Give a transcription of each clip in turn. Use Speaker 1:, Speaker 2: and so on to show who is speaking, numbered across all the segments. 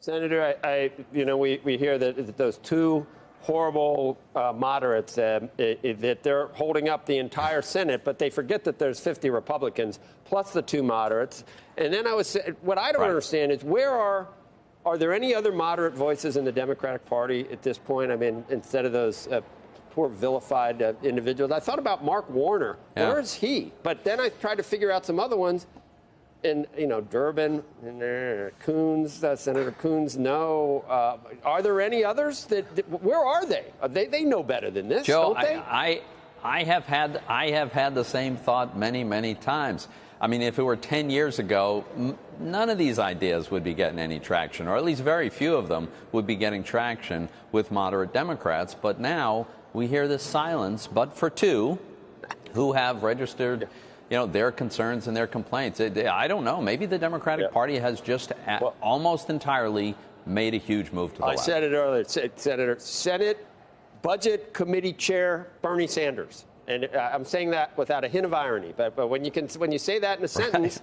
Speaker 1: Senator, we hear that those two horrible moderates, that they're holding up the entire Senate, but they forget that there's 50 Republicans plus the two moderates. And then what I don't understand is are there any other moderate voices in the Democratic Party at this point? I mean, instead of those poor vilified individuals. I thought about Mark Warner. Yeah. Where is he? But then I tried to figure out some other ones. And, Durbin, and Coons, Senator Coons, no. Are there any others? Where are they? They know better than this,
Speaker 2: Joe,
Speaker 1: don't they?
Speaker 2: I have had the same thought many, many times. I mean, if it were 10 years ago, none of these ideas would be getting any traction, or at least very few of them would be getting traction with moderate Democrats. But now we hear this silence, but for two who have registered their concerns and their complaints. I don't know. Maybe the Democratic Party has just almost entirely made a huge move to the left.
Speaker 1: I said it earlier, Senator. Senate Budget Committee Chair Bernie Sanders. And I'm saying that without a hint of irony. But when you say that in a sentence,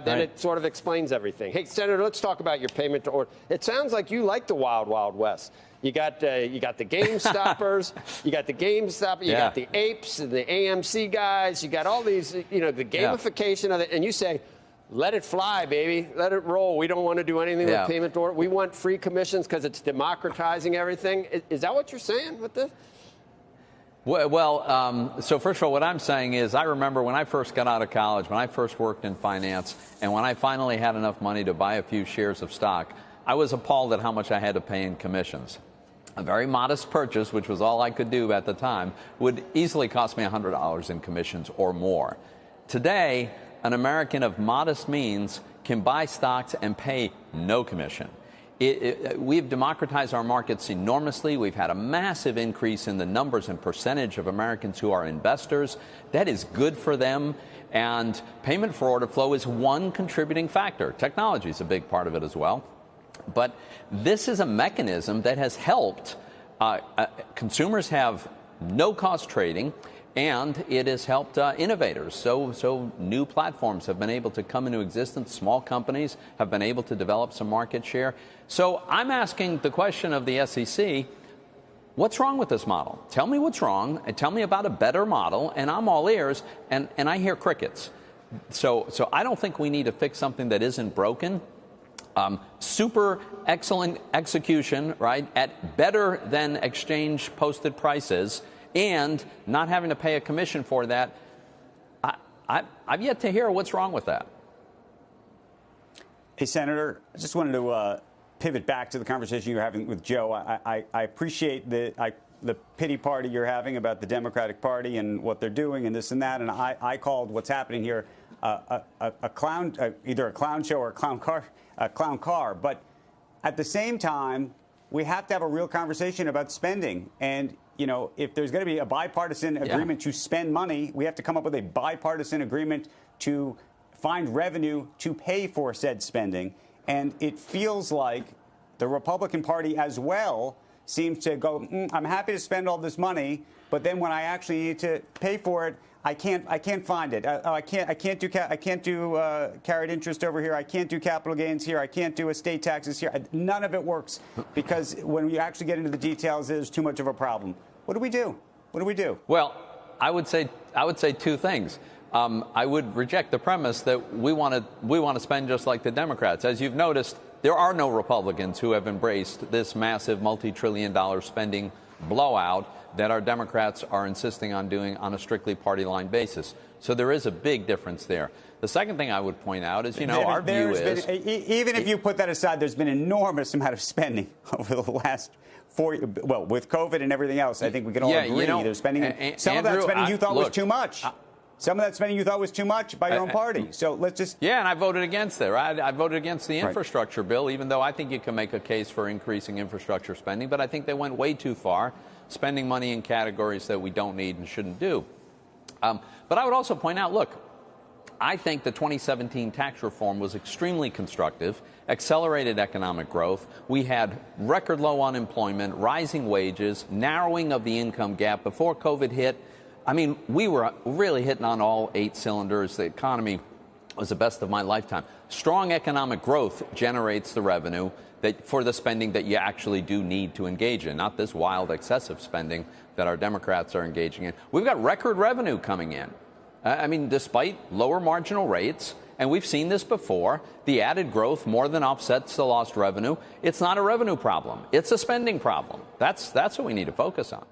Speaker 1: then it sort of explains everything. Hey, Senator, let's talk about your payment to order. It sounds like you like the Wild Wild West. You got the GameStoppers, you got the GameStop, you got the apes and the AMC guys, you got all these, the gamification of it, and you say, let it fly, baby, let it roll. We don't want to do anything with payment to order. We want free commissions because it's democratizing everything. Is that what you're saying with this?
Speaker 2: Well, so first of all, what I'm saying is I remember when I first got out of college, when I first worked in finance, and when I finally had enough money to buy a few shares of stock, I was appalled at how much I had to pay in commissions. A very modest purchase, which was all I could do at the time, would easily cost me $100 in commissions or more. Today, an American of modest means can buy stocks and pay no commission. We've democratized our markets enormously. We've had a massive increase in the numbers and percentage of Americans who are investors. That is good for them. And payment for order flow is one contributing factor. Technology is a big part of it as well. But this is a mechanism that has helped. Consumers have no-cost trading, and it has helped innovators. So new platforms have been able to come into existence. Small companies have been able to develop some market share. So I'm asking the question of the SEC, what's wrong with this model? Tell me what's wrong, and tell me about a better model, and I'm all ears, and I hear crickets. So I don't think we need to fix something that isn't broken. Super excellent execution, right, at better than exchange posted prices, and not having to pay a commission for that. I've yet to hear what's wrong with that.
Speaker 3: Hey, Senator, I just wanted to pivot back to the conversation you're having with Joe. I appreciate the pity party you're having about the Democratic Party and what they're doing and this and that. And I called what's happening here a clown, either a clown show or a clown car. But at the same time, we have to have a real conversation about spending. And, if there's going to be a bipartisan agreement to spend money, we have to come up with a bipartisan agreement to find revenue to pay for said spending. And it feels like the Republican Party as well seems to go, I'm happy to spend all this money, but then when I actually need to pay for it, I can't find it. I can't do carried interest over here. I can't do capital gains here. I can't do estate taxes here. None of it works because when you actually get into the details, there's too much of a problem. What do we do? What do we do?
Speaker 2: Well, I would say two things. I would reject the premise that we want to spend just like the Democrats. As you've noticed, there are no Republicans who have embraced this massive multi-trillion-dollar spending blowout that our Democrats are insisting on doing on a strictly party line basis. So there is a big difference there. The second thing I would point out is, our view is...
Speaker 3: Even if you put that aside, there's been an enormous amount of spending over the last 4 years. Well, with COVID and everything else, I think we can all agree there's spending. Some of that spending you thought was too much. Some of that spending you thought was too much by your own party. So let's just...
Speaker 2: Yeah, and I voted against it, right? I voted against the infrastructure bill, even though I think you can make a case for increasing infrastructure spending. But I think they went way too far, spending money in categories that we don't need and shouldn't do. But I would also point out, look, I think the 2017 tax reform was extremely constructive, accelerated economic growth. We had record low unemployment, rising wages, narrowing of the income gap before COVID hit. I mean, we were really hitting on all 8 cylinders. The economy was the best of my lifetime. Strong economic growth generates the revenue that for the spending that you actually do need to engage in, not this wild, excessive spending that our Democrats are engaging in. We've got record revenue coming in. I mean, despite lower marginal rates, and we've seen this before, the added growth more than offsets the lost revenue. It's not a revenue problem. It's a spending problem. That's what we need to focus on.